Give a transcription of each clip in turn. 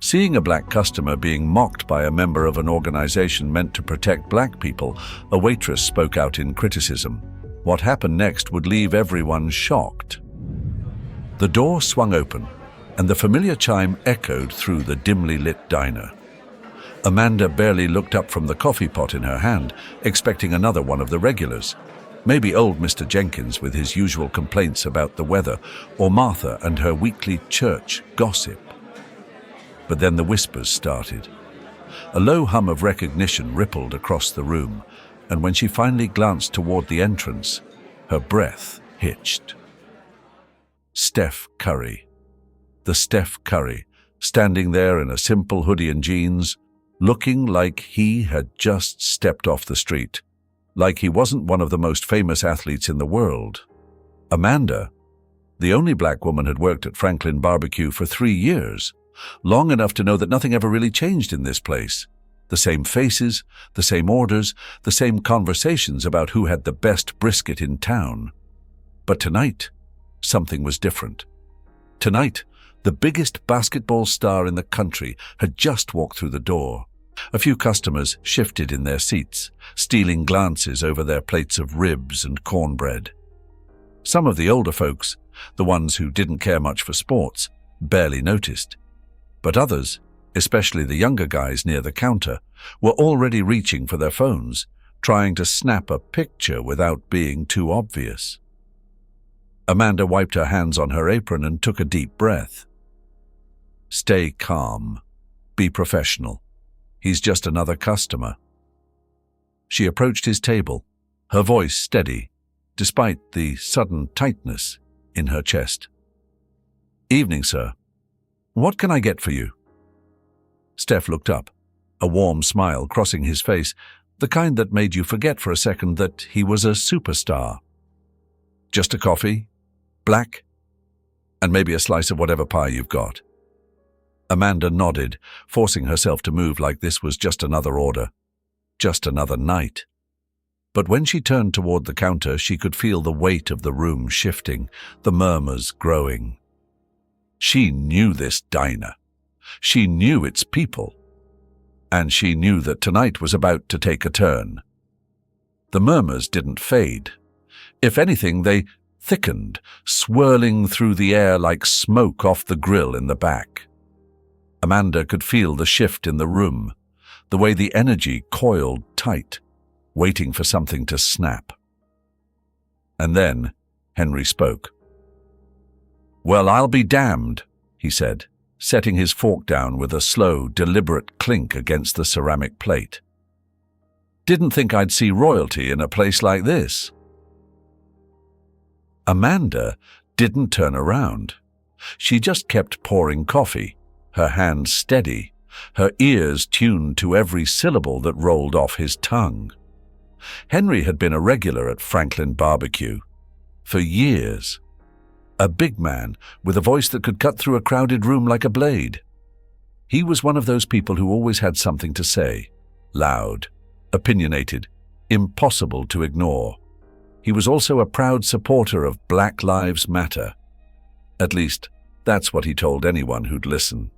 Seeing a black customer being mocked by a member of an organization meant to protect black people, a waitress spoke out in criticism. What happened next would leave everyone shocked. The door swung open, and the familiar chime echoed through the dimly lit diner. Amanda barely looked up from the coffee pot in her hand, expecting another one of the regulars. Maybe old Mr. Jenkins with his usual complaints about the weather, or Martha and her weekly church gossip. But then the whispers started. A low hum of recognition rippled across the room, and when she finally glanced toward the entrance, her breath hitched. Steph Curry. The Steph Curry, standing there in a simple hoodie and jeans, looking like he had just stepped off the street, like he wasn't one of the most famous athletes in the world. Amanda, the only black woman, had worked at Franklin Barbecue for 3 years, long enough to know that nothing ever really changed in this place. The same faces, the same orders, the same conversations about who had the best brisket in town. But tonight, something was different. Tonight, the biggest basketball star in the country had just walked through the door. A few customers shifted in their seats, stealing glances over their plates of ribs and cornbread. Some of the older folks, the ones who didn't care much for sports, barely noticed. But others, especially the younger guys near the counter, were already reaching for their phones, trying to snap a picture without being too obvious. Amanda wiped her hands on her apron and took a deep breath. Stay calm. Be professional. He's just another customer. She approached his table, her voice steady, despite the sudden tightness in her chest. Evening, sir. What can I get for you? Steph looked up, a warm smile crossing his face, the kind that made you forget for a second that he was a superstar. Just a coffee, black, and maybe a slice of whatever pie you've got. Amanda nodded, forcing herself to move like this was just another order, just another night. But when she turned toward the counter, she could feel the weight of the room shifting, the murmurs growing. She knew this diner. She knew its people. And she knew that tonight was about to take a turn. The murmurs didn't fade. If anything, they thickened, swirling through the air like smoke off the grill in the back. Amanda could feel the shift in the room, the way the energy coiled tight, waiting for something to snap. And then Henry spoke. "Well, I'll be damned," he said, setting his fork down with a slow, deliberate clink against the ceramic plate. "Didn't think I'd see royalty in a place like this." Amanda didn't turn around. She just kept pouring coffee, her hands steady, her ears tuned to every syllable that rolled off his tongue. Henry had been a regular at Franklin Barbecue for years. A big man with a voice that could cut through a crowded room like a blade. He was one of those people who always had something to say, loud, opinionated, impossible to ignore. He was also a proud supporter of Black Lives Matter. At least, that's what he told anyone who'd listen.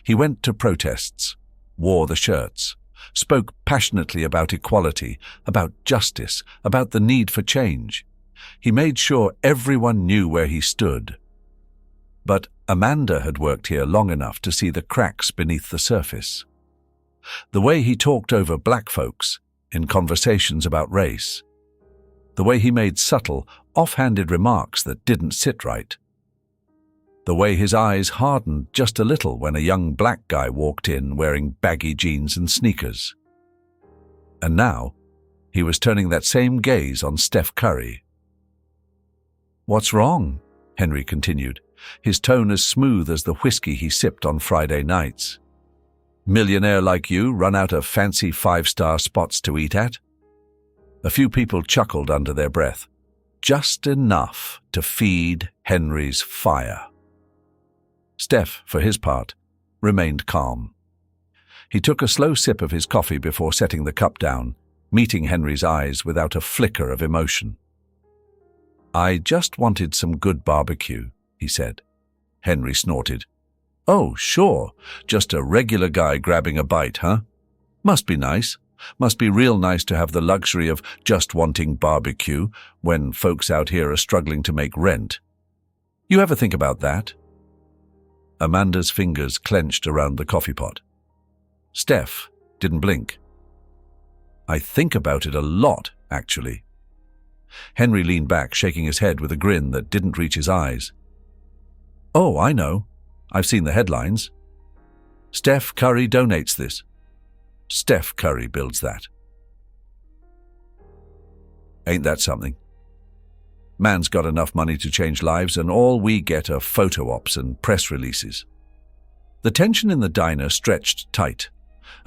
He went to protests, wore the shirts, spoke passionately about equality, about justice, about the need for change. He made sure everyone knew where he stood. But Amanda had worked here long enough to see the cracks beneath the surface. The way he talked over black folks in conversations about race. The way he made subtle, off-handed remarks that didn't sit right. The way his eyes hardened just a little when a young black guy walked in wearing baggy jeans and sneakers. And now, he was turning that same gaze on Steph Curry. "What's wrong?" Henry continued, his tone as smooth as the whiskey he sipped on Friday nights. "Millionaire like you run out of fancy 5-star spots to eat at?" A few people chuckled under their breath, just enough to feed Henry's fire. Steph, for his part, remained calm. He took a slow sip of his coffee before setting the cup down, meeting Henry's eyes without a flicker of emotion. "I just wanted some good barbecue," he said. Henry snorted. Oh, sure, just a regular guy grabbing a bite, huh? Must be nice. Must be real nice to have the luxury of just wanting barbecue when folks out here are struggling to make rent. You ever think about that? Amanda's fingers clenched around the coffee pot. Steph didn't blink. I think about it a lot, actually. Henry leaned back, shaking his head with a grin that didn't reach his eyes. Oh, I know. I've seen the headlines. Steph Curry donates this. Steph Curry builds that. Ain't that something? Man's got enough money to change lives, and all we get are photo ops and press releases. The tension in the diner stretched tight.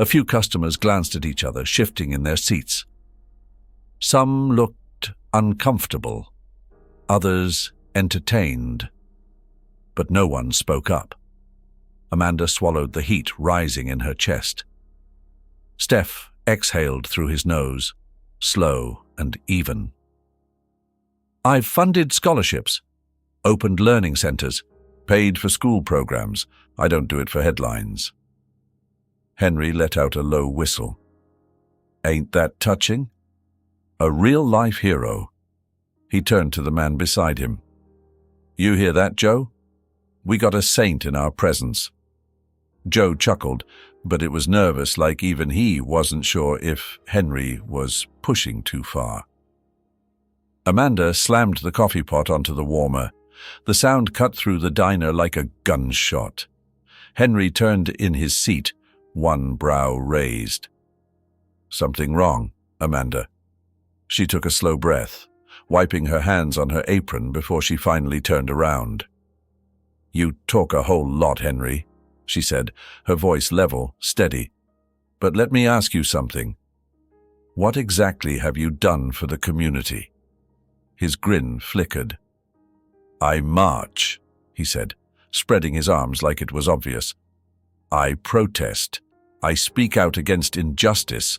A few customers glanced at each other, shifting in their seats. Some looked uncomfortable, others entertained. But no one spoke up. Amanda swallowed the heat rising in her chest. Steph exhaled through his nose, slow and even. I've funded scholarships, opened learning centers, paid for school programs. I don't do it for headlines. Henry let out a low whistle. Ain't that touching? A real-life hero. He turned to the man beside him. You hear that, Joe? We got a saint in our presence. Joe chuckled, but it was nervous, like even he wasn't sure if Henry was pushing too far. Amanda slammed the coffee pot onto the warmer. The sound cut through the diner like a gunshot. Henry turned in his seat, one brow raised. Something wrong, Amanda. She took a slow breath, wiping her hands on her apron before she finally turned around. You talk a whole lot, Henry, she said, her voice level, steady. But let me ask you something. What exactly have you done for the community? His grin flickered. I march, he said, spreading his arms like it was obvious. I protest. I speak out against injustice.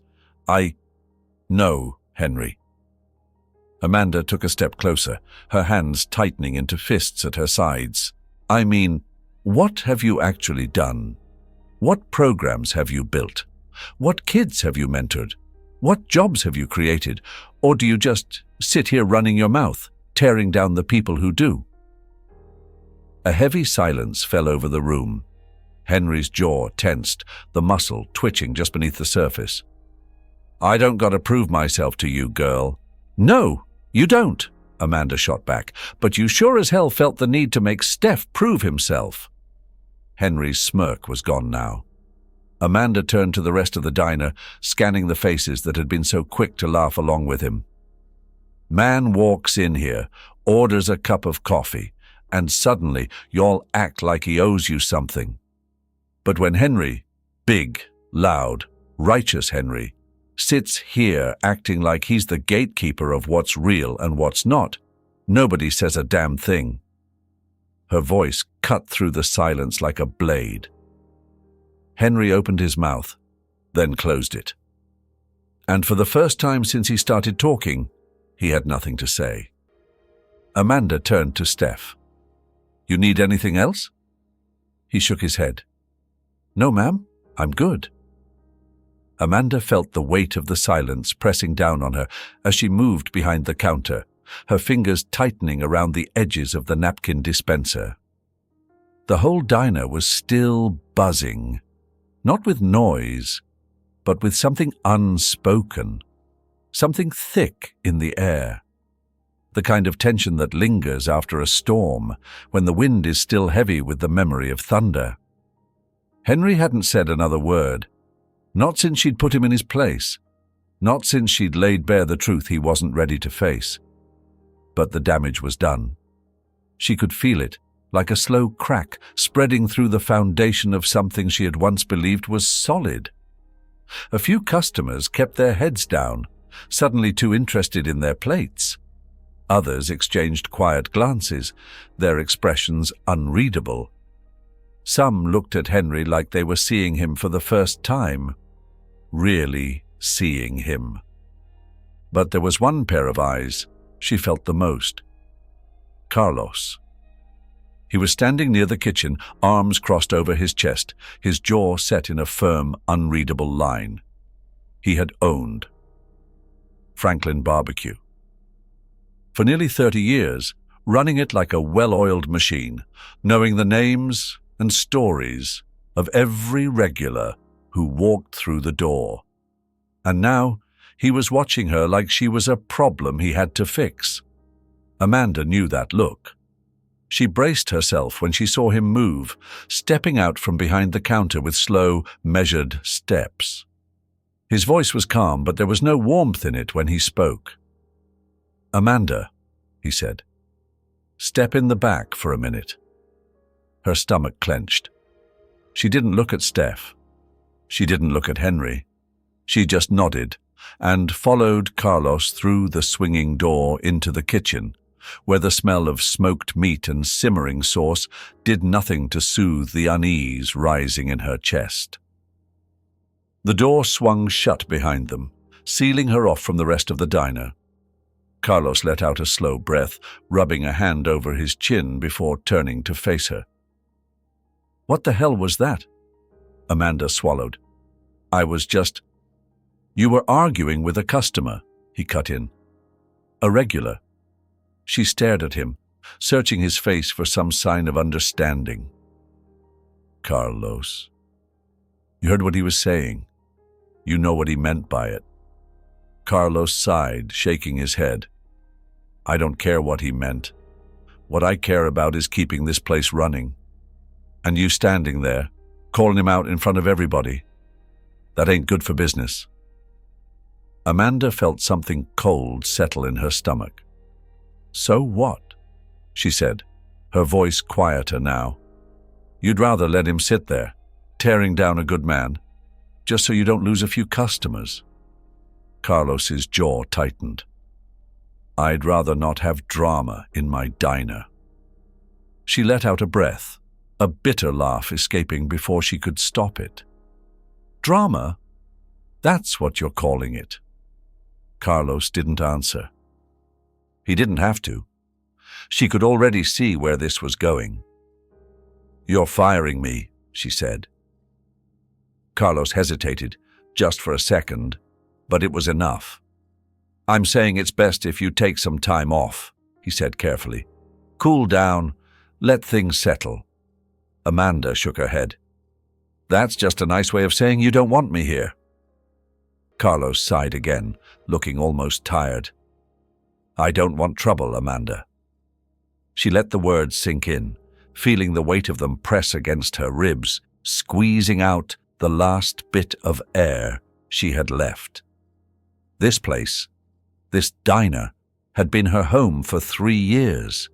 No, Henry. Amanda took a step closer, her hands tightening into fists at her sides. I mean, what have you actually done? What programs have you built? What kids have you mentored? What jobs have you created? Or do you just sit here running your mouth, tearing down the people who do? A heavy silence fell over the room. Henry's jaw tensed, the muscle twitching just beneath the surface. I don't gotta prove myself to you, girl. No, you don't, Amanda shot back, but you sure as hell felt the need to make Steph prove himself. Henry's smirk was gone now. Amanda turned to the rest of the diner, scanning the faces that had been so quick to laugh along with him. Man walks in here, orders a cup of coffee, and suddenly y'all act like he owes you something. But when Henry, big, loud, righteous Henry, sits here acting like he's the gatekeeper of what's real and what's not, nobody says a damn thing. Her voice cut through the silence like a blade. Henry opened his mouth, then closed it. And for the first time since he started talking, he had nothing to say. Amanda turned to Steph. You need anything else? He shook his head. No, ma'am, I'm good. Amanda felt the weight of the silence pressing down on her as she moved behind the counter, her fingers tightening around the edges of the napkin dispenser. The whole diner was still buzzing, not with noise, but with something unspoken, something thick in the air. The kind of tension that lingers after a storm, when the wind is still heavy with the memory of thunder. Henry hadn't said another word, not since she'd put him in his place, not since she'd laid bare the truth he wasn't ready to face. But the damage was done. She could feel it, like a slow crack spreading through the foundation of something she had once believed was solid. A few customers kept their heads down, suddenly too interested in their plates. Others exchanged quiet glances, their expressions unreadable. Some looked at Henry like they were seeing him for the first time, really seeing him. But there was one pair of eyes she felt the most. Carlos. He was standing near the kitchen, arms crossed over his chest, his jaw set in a firm, unreadable line. He had owned Franklin Barbecue. For nearly 30 years, running it like a well-oiled machine, knowing the names and stories of every regular who walked through the door. And now he was watching her like she was a problem he had to fix. Amanda knew that look. She braced herself when she saw him move, stepping out from behind the counter with slow, measured steps. His voice was calm, but there was no warmth in it when he spoke. "Amanda," he said, "step in the back for a minute." Her stomach clenched. She didn't look at Steph. She didn't look at Henry. She just nodded and followed Carlos through the swinging door into the kitchen, where the smell of smoked meat and simmering sauce did nothing to soothe the unease rising in her chest. The door swung shut behind them, sealing her off from the rest of the diner. Carlos let out a slow breath, rubbing a hand over his chin before turning to face her. "What the hell was that?" Amanda swallowed. "You were arguing with a customer," he cut in. "A regular." She stared at him, searching his face for some sign of understanding. "Carlos. You heard what he was saying. You know what he meant by it." Carlos sighed, shaking his head. "I don't care what he meant. What I care about is keeping this place running. And you standing there, calling him out in front of everybody. That ain't good for business." Amanda felt something cold settle in her stomach. "So what?" she said, her voice quieter now. "You'd rather let him sit there, tearing down a good man, just so you don't lose a few customers." Carlos's jaw tightened. "I'd rather not have drama in my diner." She let out a breath, a bitter laugh escaping before she could stop it. "Drama? That's what you're calling it?" Carlos didn't answer. He didn't have to. She could already see where this was going. "You're firing me," she said. Carlos hesitated, just for a second, but it was enough. "I'm saying it's best if you take some time off," he said carefully. "Cool down, let things settle." Amanda shook her head. "That's just a nice way of saying you don't want me here." Carlos sighed again, looking almost tired. "I don't want trouble, Amanda." She let the words sink in, feeling the weight of them press against her ribs, squeezing out the last bit of air she had left. This place, this diner, had been her home for 3 years.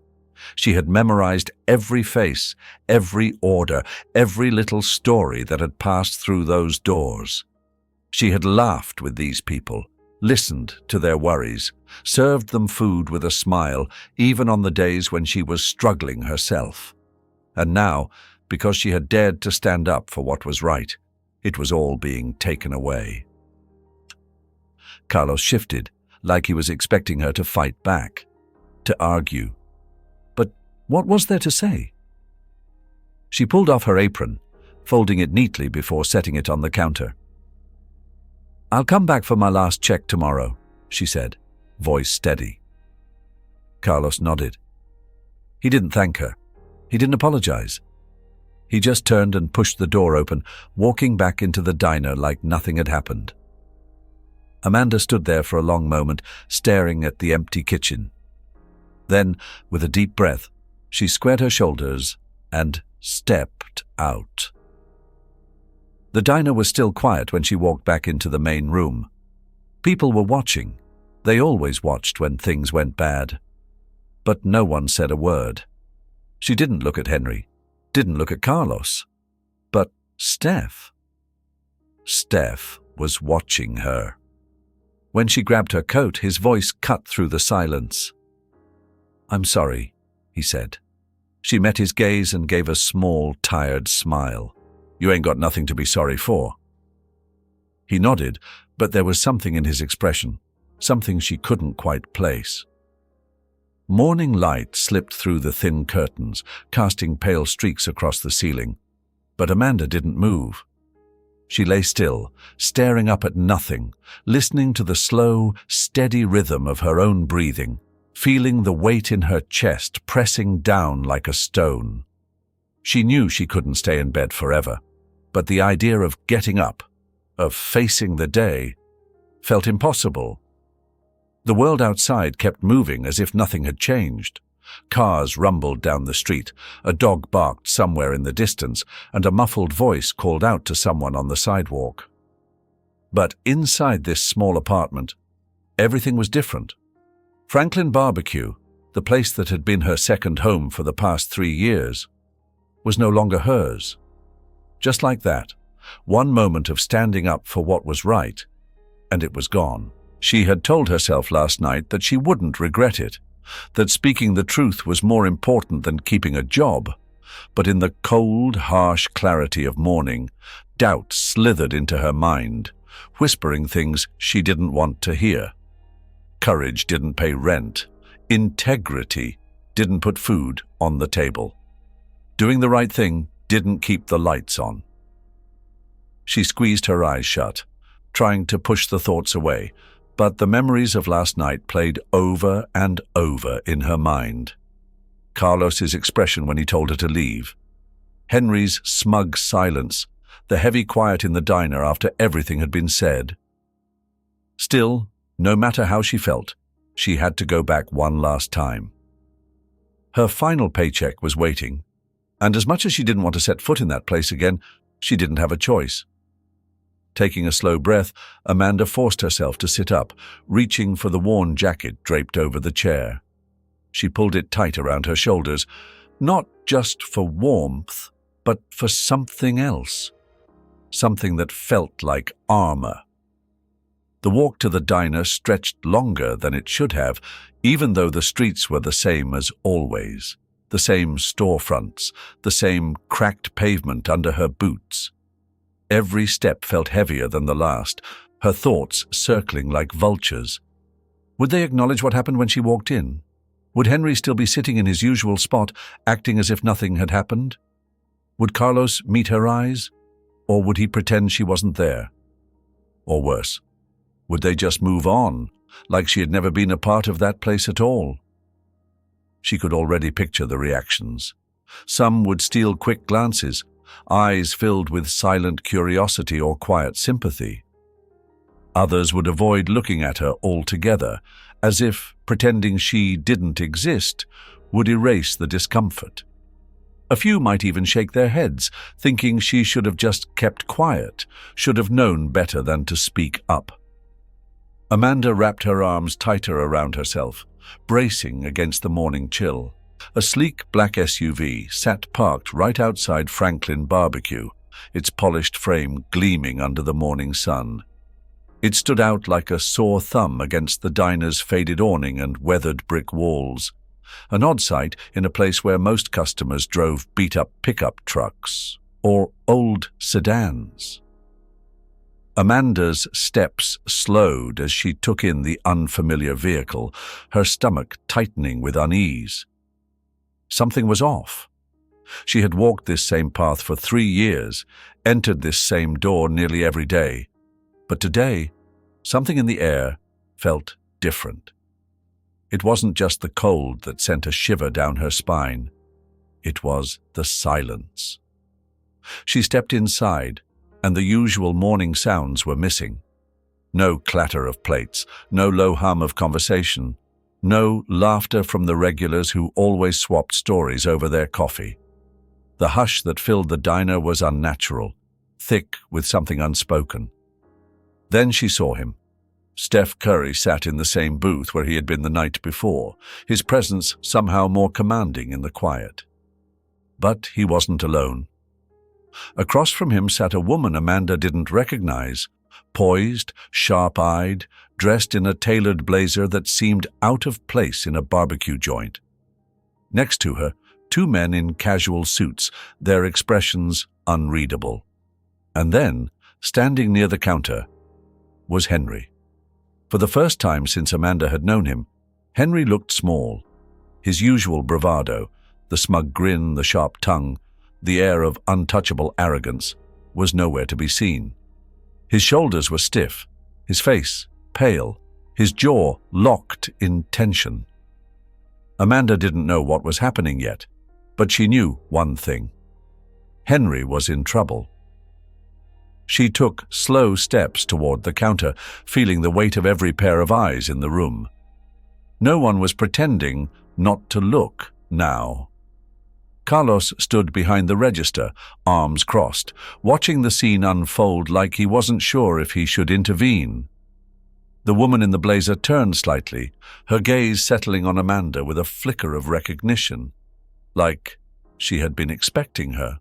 She had memorized every face, every order, every little story that had passed through those doors. She had laughed with these people, listened to their worries, served them food with a smile, even on the days when she was struggling herself. And now, because she had dared to stand up for what was right, it was all being taken away. Carlos shifted, like he was expecting her to fight back, to argue. But what was there to say? She pulled off her apron, folding it neatly before setting it on the counter. "I'll come back for my last check tomorrow," she said, voice steady. Carlos nodded. He didn't thank her. He didn't apologize. He just turned and pushed the door open, walking back into the diner like nothing had happened. Amanda stood there for a long moment, staring at the empty kitchen. Then, with a deep breath, she squared her shoulders and stepped out. The diner was still quiet when she walked back into the main room. People were watching. They always watched when things went bad. But no one said a word. She didn't look at Henry, didn't look at Carlos. But Steph. Steph was watching her. When she grabbed her coat, his voice cut through the silence. "I'm sorry," he said. She met his gaze and gave a small, tired smile. "You ain't got nothing to be sorry for." He nodded, but there was something in his expression, something she couldn't quite place. Morning light slipped through the thin curtains, casting pale streaks across the ceiling. But Amanda didn't move. She lay still, staring up at nothing, listening to the slow, steady rhythm of her own breathing, feeling the weight in her chest pressing down like a stone. She knew she couldn't stay in bed forever, but the idea of getting up, of facing the day, felt impossible. The world outside kept moving as if nothing had changed. Cars rumbled down the street, a dog barked somewhere in the distance, and a muffled voice called out to someone on the sidewalk. But inside this small apartment, everything was different. Franklin Barbecue, the place that had been her second home for the past 3 years, was no longer hers. Just like that, one moment of standing up for what was right, and it was gone. She had told herself last night that she wouldn't regret it, that speaking the truth was more important than keeping a job. But in the cold, harsh clarity of morning, doubt slithered into her mind, whispering things she didn't want to hear. Courage didn't pay rent. Integrity didn't put food on the table. Doing the right thing didn't keep the lights on. She squeezed her eyes shut, trying to push the thoughts away, but the memories of last night played over and over in her mind. Carlos's expression when he told her to leave, Henry's smug silence, the heavy quiet in the diner after everything had been said. Still, no matter how she felt, she had to go back one last time. Her final paycheck was waiting, and as much as she didn't want to set foot in that place again, she didn't have a choice. Taking a slow breath, Amanda forced herself to sit up, reaching for the worn jacket draped over the chair. She pulled it tight around her shoulders, not just for warmth, but for something else. Something that felt like armor. The walk to the diner stretched longer than it should have, even though the streets were the same as always. The same storefronts, the same cracked pavement under her boots. Every step felt heavier than the last, her thoughts circling like vultures. Would they acknowledge what happened when she walked in? Would Henry still be sitting in his usual spot, acting as if nothing had happened? Would Carlos meet her eyes? Or would he pretend she wasn't there? Or worse, would they just move on, like she had never been a part of that place at all? She could already picture the reactions. Some would steal quick glances, eyes filled with silent curiosity or quiet sympathy. Others would avoid looking at her altogether, as if pretending she didn't exist would erase the discomfort. A few might even shake their heads, thinking she should have just kept quiet, should have known better than to speak up. Amanda wrapped her arms tighter around herself, bracing against the morning chill. A sleek black SUV sat parked right outside Franklin Barbecue, its polished frame gleaming under the morning sun. It stood out like a sore thumb against the diner's faded awning and weathered brick walls, an odd sight in a place where most customers drove beat-up pickup trucks or old sedans. Amanda's steps slowed as she took in the unfamiliar vehicle, her stomach tightening with unease. Something was off. She had walked this same path for 3 years, entered this same door nearly every day. But today, something in the air felt different. It wasn't just the cold that sent a shiver down her spine. It was the silence. She stepped inside, and the usual morning sounds were missing. No clatter of plates, no low hum of conversation, no laughter from the regulars who always swapped stories over their coffee. The hush that filled the diner was unnatural, thick with something unspoken. Then she saw him. Steph Curry sat in the same booth where he had been the night before, his presence somehow more commanding in the quiet. But he wasn't alone. Across from him sat a woman Amanda didn't recognize, poised, sharp-eyed, dressed in a tailored blazer that seemed out of place in a barbecue joint. Next to her, 2 men in casual suits, their expressions unreadable. And then, standing near the counter, was Henry. For the first time since Amanda had known him, Henry looked small. His usual bravado, the smug grin, the sharp tongue, the air of untouchable arrogance, was nowhere to be seen. His shoulders were stiff, his face pale, his jaw locked in tension. Amanda didn't know what was happening yet, but she knew one thing. Henry was in trouble. She took slow steps toward the counter, feeling the weight of every pair of eyes in the room. No one was pretending not to look now. Carlos stood behind the register, arms crossed, watching the scene unfold like he wasn't sure if he should intervene. The woman in the blazer turned slightly, her gaze settling on Amanda with a flicker of recognition, like she had been expecting her.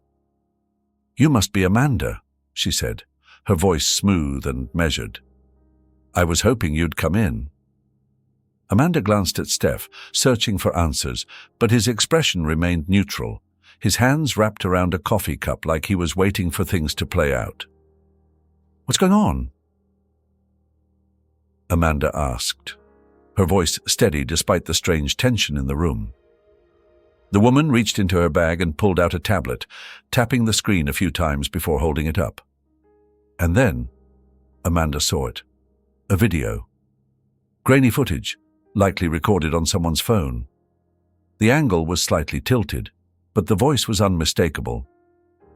"You must be Amanda," she said, her voice smooth and measured. "I was hoping you'd come in." Amanda glanced at Steph, searching for answers, but his expression remained neutral, his hands wrapped around a coffee cup like he was waiting for things to play out. "What's going on?" Amanda asked, her voice steady despite the strange tension in the room. The woman reached into her bag and pulled out a tablet, tapping the screen a few times before holding it up. And then Amanda saw it. A video. Grainy footage, likely recorded on someone's phone. The angle was slightly tilted, but the voice was unmistakable.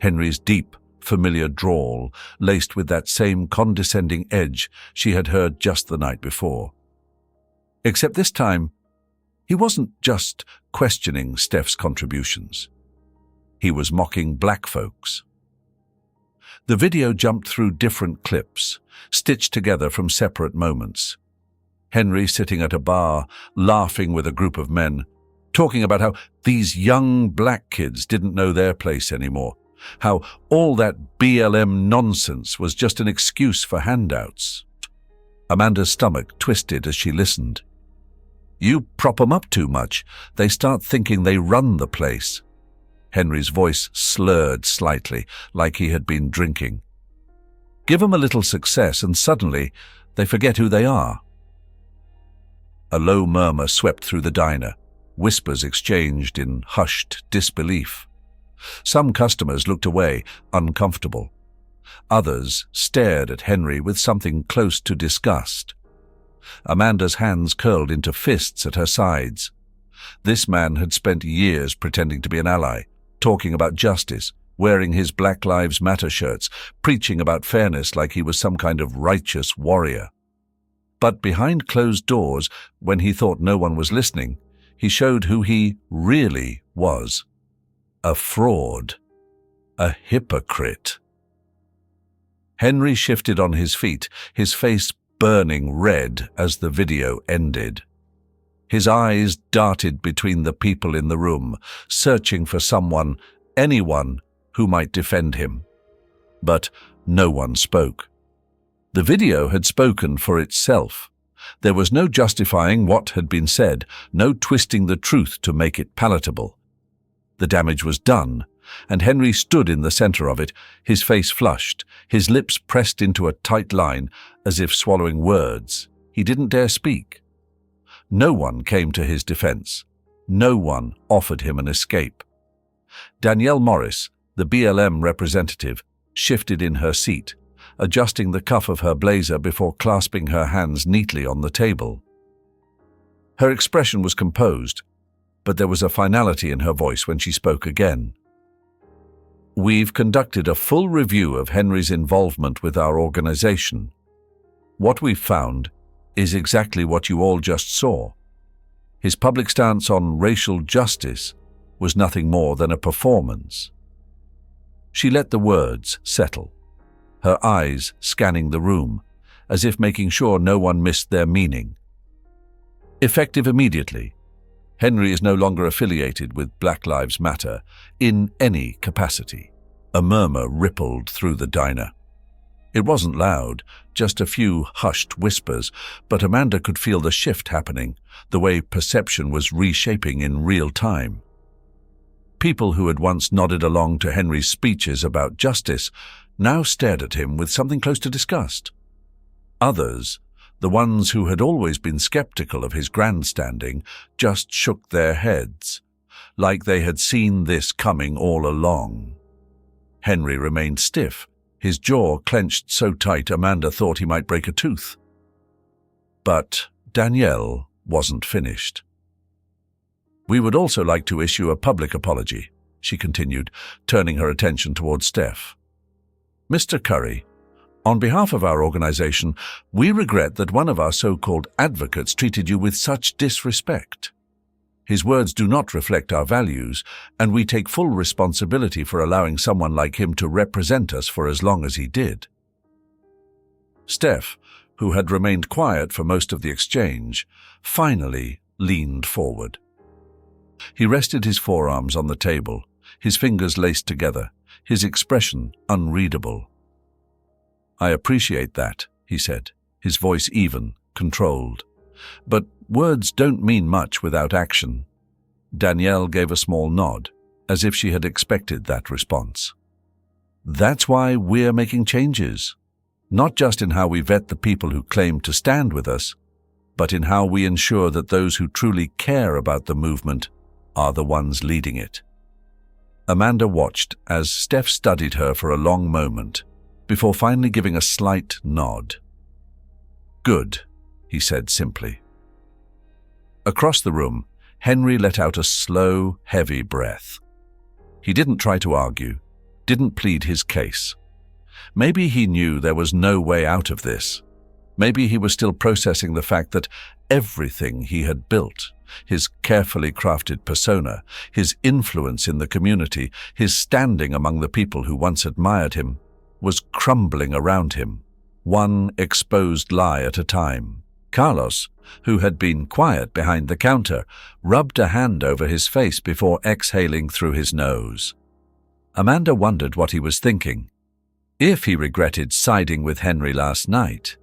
Henry's deep, familiar drawl, laced with that same condescending edge she had heard just the night before. Except this time, he wasn't just questioning Steph's contributions. He was mocking black folks. The video jumped through different clips, stitched together from separate moments. Henry sitting at a bar, laughing with a group of men, talking about how these young black kids didn't know their place anymore, how all that BLM nonsense was just an excuse for handouts. Amanda's stomach twisted as she listened. "You prop 'em up too much. They start thinking they run the place." Henry's voice slurred slightly, like he had been drinking. "Give 'em a little success and suddenly they forget who they are." A low murmur swept through the diner, whispers exchanged in hushed disbelief. Some customers looked away, uncomfortable. Others stared at Henry with something close to disgust. Amanda's hands curled into fists at her sides. This man had spent years pretending to be an ally, talking about justice, wearing his Black Lives Matter shirts, preaching about fairness like he was some kind of righteous warrior. But behind closed doors, when he thought no one was listening, he showed who he really was. A fraud. A hypocrite. Henry shifted on his feet, his face burning red as the video ended. His eyes darted between the people in the room, searching for someone, anyone, who might defend him. But no one spoke. The video had spoken for itself. There was no justifying what had been said, no twisting the truth to make it palatable. The damage was done, and Henry stood in the center of it, his face flushed, his lips pressed into a tight line, as if swallowing words. He didn't dare speak. No one came to his defense. No one offered him an escape. Danielle Morris, the BLM representative, shifted in her seat, adjusting the cuff of her blazer before clasping her hands neatly on the table. Her expression was composed, but there was a finality in her voice when she spoke again. "We've conducted a full review of Henry's involvement with our organization. What we've found is exactly what you all just saw. His public stance on racial justice was nothing more than a performance." She let the words settle, her eyes scanning the room, as if making sure no one missed their meaning. Effective immediately, Henry is no longer affiliated with Black Lives Matter in any capacity. A murmur rippled through the diner. It wasn't loud, just a few hushed whispers, but Amanda could feel the shift happening, the way perception was reshaping in real time. People who had once nodded along to Henry's speeches about justice now stared at him with something close to disgust. Others, The ones who had always been skeptical of his grandstanding just shook their heads, like they had seen this coming all along. Henry remained stiff, his jaw clenched so tight Amanda thought he might break a tooth. But Danielle wasn't finished. "We would also like to issue a public apology," she continued, turning her attention towards Steph. "Mr. Curry, on behalf of our organization, we regret that one of our so-called advocates treated you with such disrespect. His words do not reflect our values, and we take full responsibility for allowing someone like him to represent us for as long as he did." Steph, who had remained quiet for most of the exchange, finally leaned forward. He rested his forearms on the table, his fingers laced together, his expression unreadable. "I appreciate that," he said, his voice even, controlled. "But words don't mean much without action." Danielle gave a small nod, as if she had expected that response. "That's why we're making changes, not just in how we vet the people who claim to stand with us, but in how we ensure that those who truly care about the movement are the ones leading it." Amanda watched as Steph studied her for a long moment, before finally giving a slight nod. "Good," he said simply. Across the room, Henry let out a slow, heavy breath. He didn't try to argue, didn't plead his case. Maybe he knew there was no way out of this. Maybe he was still processing the fact that everything he had built, his carefully crafted persona, his influence in the community, his standing among the people who once admired him, was crumbling around him, one exposed lie at a time. Carlos, who had been quiet behind the counter, rubbed a hand over his face before exhaling through his nose. Amanda wondered what he was thinking. If he regretted siding with Henry last night,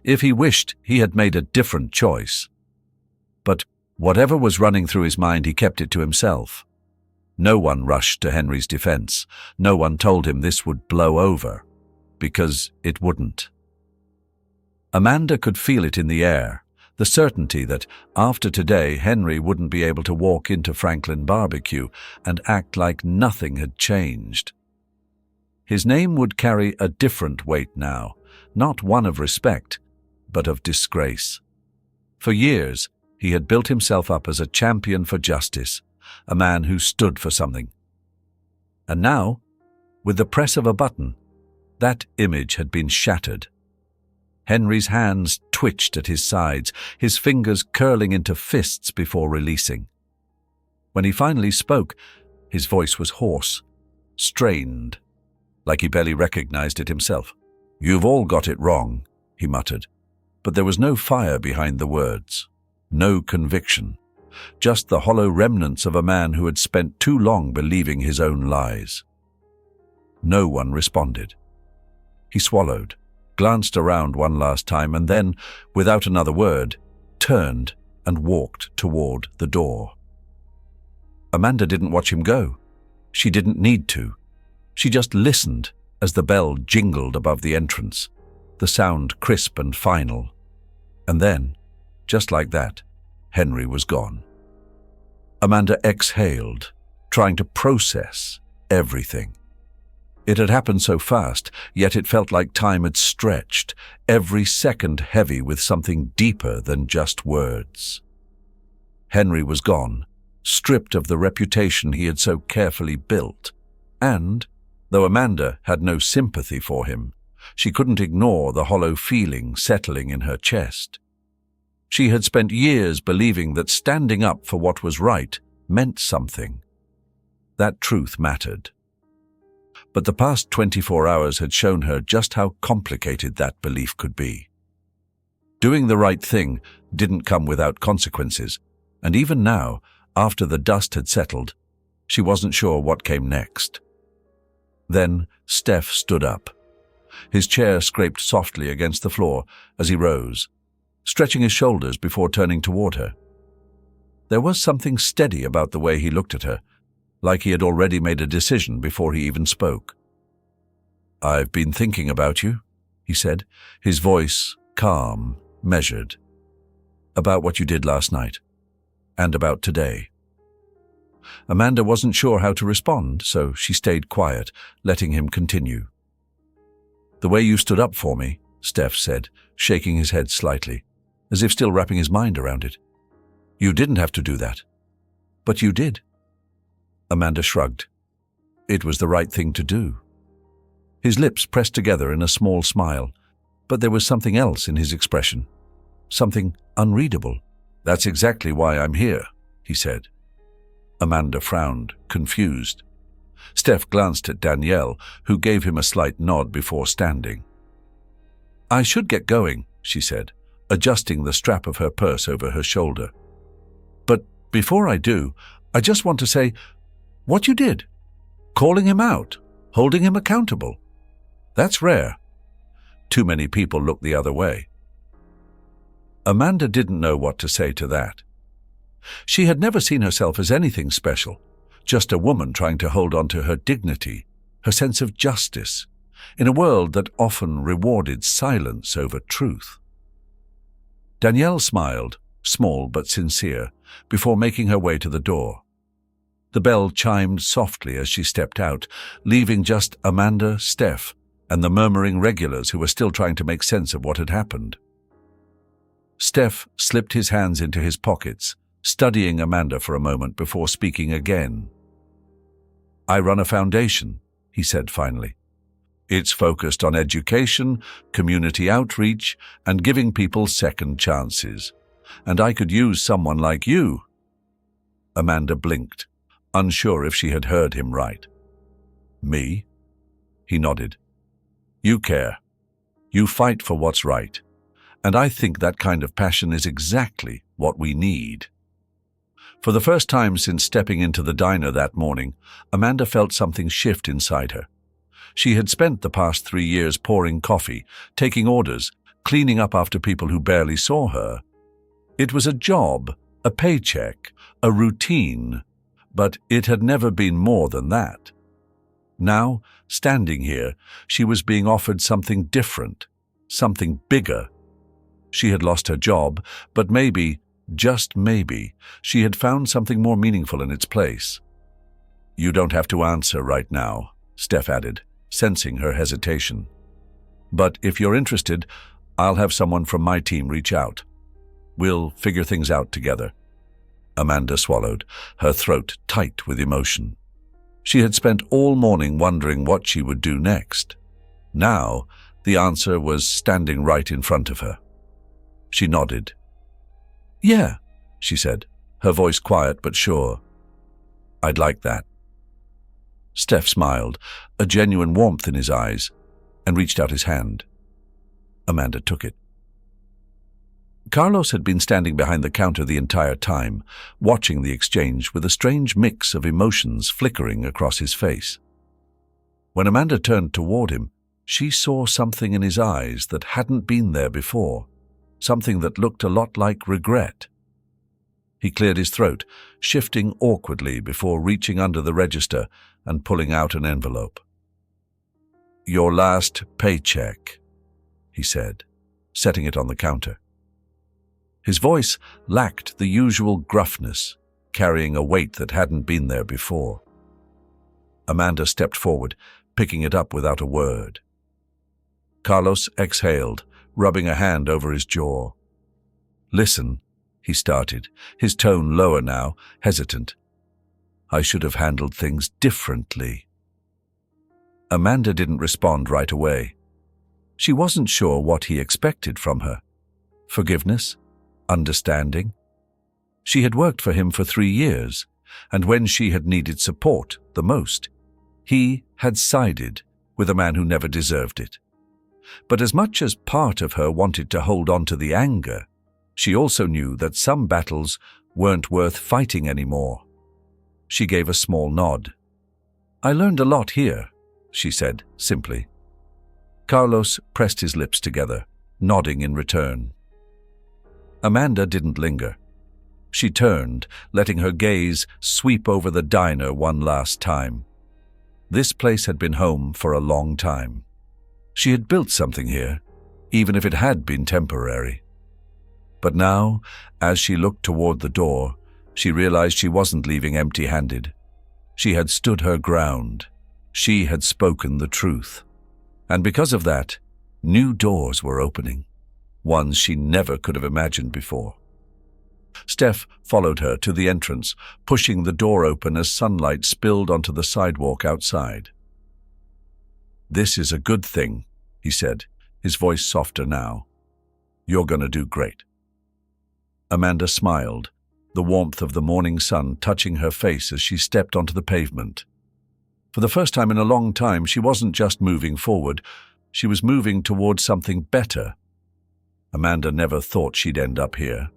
if he wished he had made a different choice. But whatever was running through his mind, he kept it to himself. No one rushed to Henry's defense. No one told him this would blow over, because it wouldn't. Amanda could feel it in the air, the certainty that after today Henry wouldn't be able to walk into Franklin Barbecue and act like nothing had changed. His name would carry a different weight now, not one of respect, but of disgrace. For years, he had built himself up as a champion for justice, a man who stood for something. And now, with the press of a button, that image had been shattered. Henry's hands twitched at his sides, his fingers curling into fists before releasing. When he finally spoke, his voice was hoarse, strained, like he barely recognized it himself. "You've all got it wrong," he muttered, but there was no fire behind the words, no conviction, just the hollow remnants of a man who had spent too long believing his own lies. No one responded. He swallowed, glanced around one last time, and then, without another word, turned and walked toward the door. Amanda didn't watch him go. She didn't need to. She just listened as the bell jingled above the entrance, the sound crisp and final. And then, just like that, Henry was gone. Amanda exhaled, trying to process everything. It had happened so fast, yet it felt like time had stretched, every second heavy with something deeper than just words. Henry was gone, stripped of the reputation he had so carefully built, and, though Amanda had no sympathy for him, she couldn't ignore the hollow feeling settling in her chest. She had spent years believing that standing up for what was right meant something. That truth mattered. But the past 24 hours had shown her just how complicated that belief could be. Doing the right thing didn't come without consequences, and even now, after the dust had settled, she wasn't sure what came next. Then Steph stood up. His chair scraped softly against the floor as he rose, stretching his shoulders before turning toward her. There was something steady about the way he looked at her, like he had already made a decision before he even spoke. "I've been thinking about you," he said, his voice calm, measured. About what you did last night, and about today. Amanda wasn't sure how to respond, so she stayed quiet, letting him continue. The way you stood up for me, Steph said, shaking his head slightly, as if still wrapping his mind around it. You didn't have to do that. But you did. Amanda shrugged. It was the right thing to do. His lips pressed together in a small smile, but there was something else in his expression. Something unreadable. That's exactly why I'm here, he said. Amanda frowned, confused. Steph glanced at Danielle, who gave him a slight nod before standing. I should get going, she said, adjusting the strap of her purse over her shoulder. But before I do, I just want to say what you did. Calling him out, holding him accountable. That's rare. Too many people look the other way. Amanda didn't know what to say to that. She had never seen herself as anything special, just a woman trying to hold on to her dignity, her sense of justice, in a world that often rewarded silence over truth. Danielle smiled, small but sincere, before making her way to the door. The bell chimed softly as she stepped out, leaving just Amanda, Steph, and the murmuring regulars who were still trying to make sense of what had happened. Steph slipped his hands into his pockets, studying Amanda for a moment before speaking again. I run a foundation, he said finally. It's focused on education, community outreach, and giving people second chances. And I could use someone like you. Amanda blinked, unsure if she had heard him right. Me? He nodded. You care. You fight for what's right. And I think that kind of passion is exactly what we need. For the first time since stepping into the diner that morning, Amanda felt something shift inside her. She had spent the past 3 years pouring coffee, taking orders, cleaning up after people who barely saw her. It was a job, a paycheck, a routine, but it had never been more than that. Now, standing here, she was being offered something different, something bigger. She had lost her job, but maybe, just maybe, she had found something more meaningful in its place. You don't have to answer right now, Steph added, sensing her hesitation. But if you're interested, I'll have someone from my team reach out. We'll figure things out together. Amanda swallowed, her throat tight with emotion. She had spent all morning wondering what she would do next. Now, the answer was standing right in front of her. She nodded. Yeah, she said, her voice quiet but sure. I'd like that. Steph smiled, a genuine warmth in his eyes, and reached out his hand. Amanda took it. Carlos had been standing behind the counter the entire time, watching the exchange with a strange mix of emotions flickering across his face. When Amanda turned toward him, she saw something in his eyes that hadn't been there before, something that looked a lot like regret. He cleared his throat, shifting awkwardly before reaching under the register and pulling out an envelope. Your last paycheck, he said, setting it on the counter. His voice lacked the usual gruffness, carrying a weight that hadn't been there before. Amanda stepped forward, picking it up without a word. Carlos exhaled, rubbing a hand over his jaw. Listen, he started, his tone lower now, hesitant. I should have handled things differently. Amanda didn't respond right away. She wasn't sure what he expected from her. Forgiveness? Understanding? She had worked for him for 3 years, and when she had needed support the most, he had sided with a man who never deserved it. But as much as part of her wanted to hold on to the anger, she also knew that some battles weren't worth fighting anymore. She gave a small nod. I learned a lot here, she said simply. Carlos pressed his lips together, nodding in return. Amanda didn't linger. She turned, letting her gaze sweep over the diner one last time. This place had been home for a long time. She had built something here, even if it had been temporary. But now, as she looked toward the door, she realized she wasn't leaving empty-handed. She had stood her ground. She had spoken the truth. And because of that, new doors were opening, ones she never could have imagined before. Steph followed her to the entrance, pushing the door open as sunlight spilled onto the sidewalk outside. "This is a good thing," he said, his voice softer now. "You're going to do great." Amanda smiled, the warmth of the morning sun touching her face as she stepped onto the pavement. For the first time in a long time, she wasn't just moving forward, she was moving towards something better. Amanda never thought she'd end up here.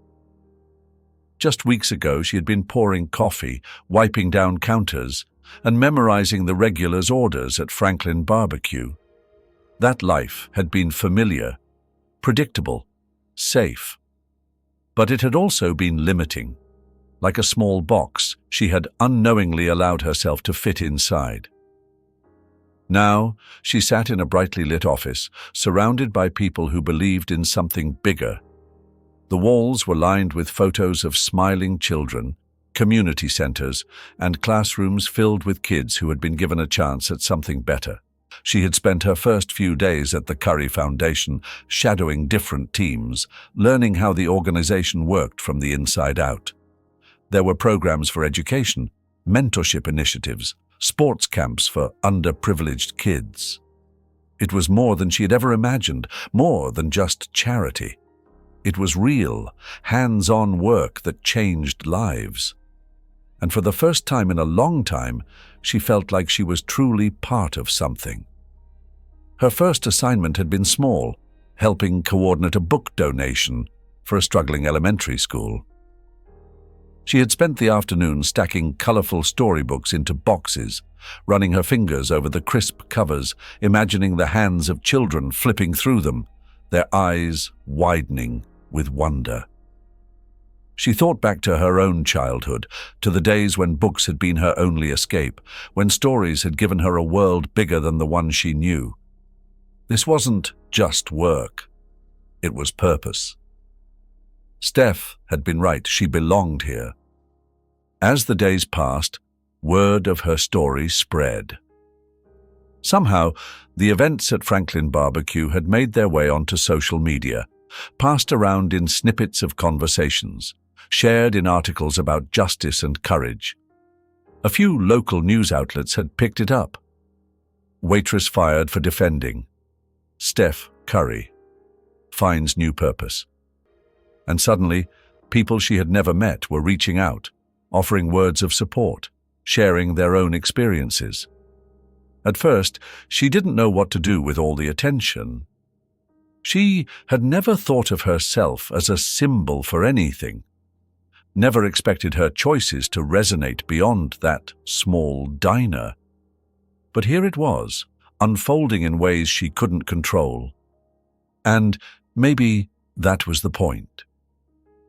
Just weeks ago, she had been pouring coffee, wiping down counters, and memorizing the regulars' orders at Franklin Barbecue. That life had been familiar, predictable, safe. But it had also been limiting. Like a small box, she had unknowingly allowed herself to fit inside. Now, she sat in a brightly lit office, surrounded by people who believed in something bigger. The walls were lined with photos of smiling children, community centers, and classrooms filled with kids who had been given a chance at something better. She had spent her first few days at the Curry Foundation, shadowing different teams, learning how the organization worked from the inside out. There were programs for education, mentorship initiatives, sports camps for underprivileged kids. It was more than she had ever imagined, more than just charity. It was real, hands-on work that changed lives. And for the first time in a long time, she felt like she was truly part of something. Her first assignment had been small, helping coordinate a book donation for a struggling elementary school. She had spent the afternoon stacking colorful storybooks into boxes, running her fingers over the crisp covers, imagining the hands of children flipping through them, their eyes widening with wonder. She thought back to her own childhood, to the days when books had been her only escape, when stories had given her a world bigger than the one she knew. This wasn't just work. It was purpose. Steph had been right. She belonged here. As the days passed, word of her story spread. Somehow, the events at Franklin Barbecue had made their way onto social media, passed around in snippets of conversations, shared in articles about justice and courage. A few local news outlets had picked it up. Waitress fired for defending. Steph Curry finds new purpose. And suddenly, people she had never met were reaching out, offering words of support, sharing their own experiences. At first, she didn't know what to do with all the attention. She had never thought of herself as a symbol for anything, never expected her choices to resonate beyond that small diner. But here it was, unfolding in ways she couldn't control. And maybe that was the point.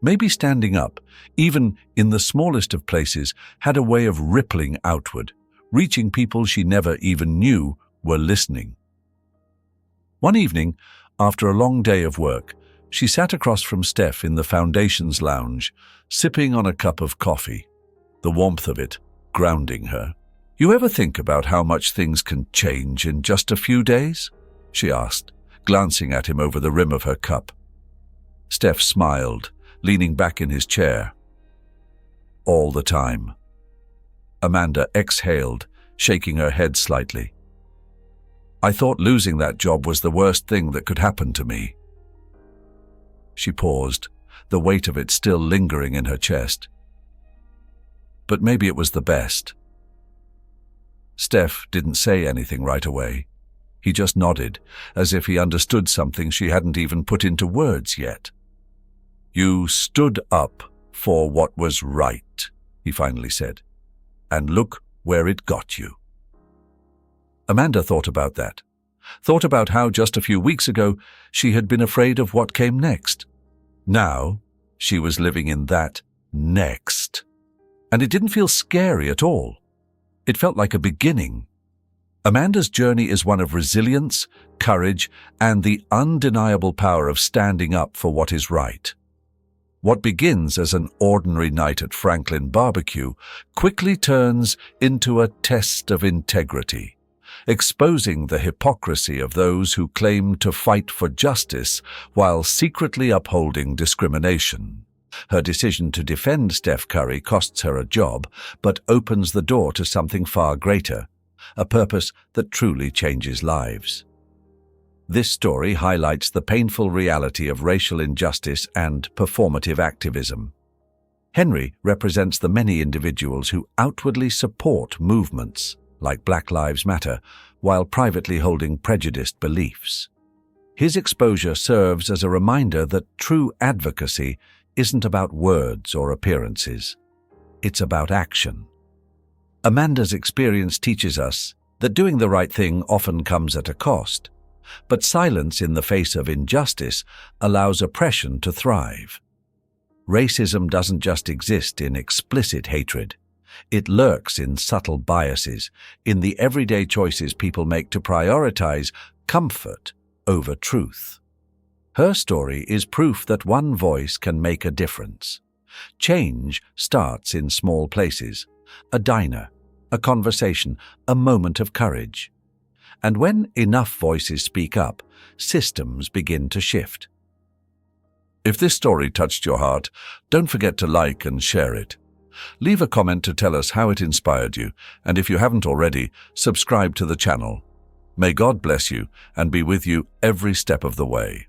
Maybe standing up, even in the smallest of places, had a way of rippling outward, reaching people she never even knew were listening. One evening, after a long day of work, she sat across from Steph in the Foundation's lounge, sipping on a cup of coffee, the warmth of it grounding her. "You ever think about how much things can change in just a few days?" she asked, glancing at him over the rim of her cup. Steph smiled, leaning back in his chair. "All the time." Amanda exhaled, shaking her head slightly. "I thought losing that job was the worst thing that could happen to me." She paused, the weight of it still lingering in her chest. But maybe it was the best. Steph didn't say anything right away. He just nodded, as if he understood something she hadn't even put into words yet. "You stood up for what was right," he finally said. "And look where it got you." Amanda thought about that. Thought about how just a few weeks ago she had been afraid of what came next. Now she was living in that next. And it didn't feel scary at all. It felt like a beginning. Amanda's journey is one of resilience, courage, and the undeniable power of standing up for what is right. What begins as an ordinary night at Franklin Barbecue quickly turns into a test of integrity, exposing the hypocrisy of those who claim to fight for justice while secretly upholding discrimination. Her decision to defend Steph Curry costs her a job, but opens the door to something far greater, a purpose that truly changes lives. This story highlights the painful reality of racial injustice and performative activism. Henry represents the many individuals who outwardly support movements like Black Lives Matter while privately holding prejudiced beliefs. His exposure serves as a reminder that true advocacy isn't about words or appearances. It's about action. Amanda's experience teaches us that doing the right thing often comes at a cost, but silence in the face of injustice allows oppression to thrive. Racism doesn't just exist in explicit hatred. It lurks in subtle biases, in the everyday choices people make to prioritize comfort over truth. Her story is proof that one voice can make a difference. Change starts in small places, a diner, a conversation, a moment of courage. And when enough voices speak up, systems begin to shift. If this story touched your heart, don't forget to like and share it. Leave a comment to tell us how it inspired you, and if you haven't already, subscribe to the channel. May God bless you and be with you every step of the way.